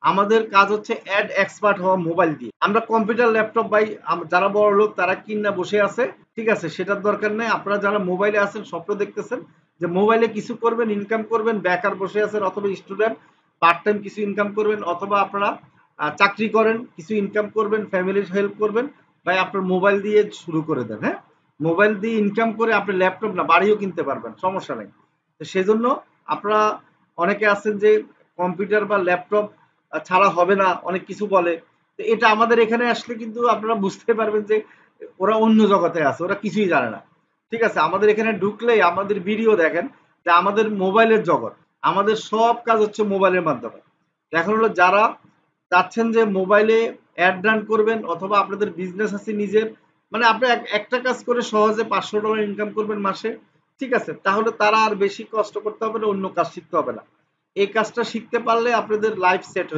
আমাদের কাজ হচ্ছে অ্যাড এক্সপার্ট হওয়া মোবাইল দিয়ে। আমরা কম্পিউটার ল্যাপটপ ভাই যারা বড় লোক তারা কিনা বসে আছে, ঠিক আছে, সেটার দরকার নেই। আপনারা যারা মোবাইলে আছেন স্বপ্ন দেখতেছেন যে মোবাইলে কিছু করবেন, ইনকাম করবেন, বেকার বসে আছেন অথবা স্টুডেন্ট পার্ট টাইম কিছু ইনকাম করবেন, অথবা আপনারা চাকরি করেন কিছু ইনকাম করবেন, ফ্যামিলির হেল্প করবেন, ভাই আপনার মোবাইল দিয়ে শুরু করে দেন। হ্যাঁ, মোবাইল দিয়ে ইনকাম করে আপনি ল্যাপটপ না বাড়িও কিনতে পারবেন, সমস্যা নেই। তো সেজন্য আপনারা অনেকে আছেন যে কম্পিউটার বা ল্যাপটপ ছাড়া হবে না, অনেক কিছু বলে। তো এটা আমাদের এখানে আসলে কিন্তু আপনারা বুঝতে পারবেন যে ওরা অন্য জগতে আছে, ওরা কিছুই জানে না। ঠিক আছে, আমাদের এখানে ঢুকলেই আমাদের ভিডিও দেখেন যে আমাদের মোবাইলের জগৎ, আমাদের সব কাজ হচ্ছে মোবাইলের মাধ্যমে। এখন হলো যারা চাচ্ছেন যে মোবাইলে অ্যাড রান করবেন অথবা আপনাদের বিজনেস আছে নিজের, মানে আপনি একটা কাজ করে সহজে $500 ইনকাম করবেন মাসে, ঠিক আছে, তাহলে তারা আর বেশি কষ্ট করতে হবে না, অন্য কাজ শিখতে হবে না। এই কাজটা শিখতে পারলে আপনাদের লাইফ সেট হয়ে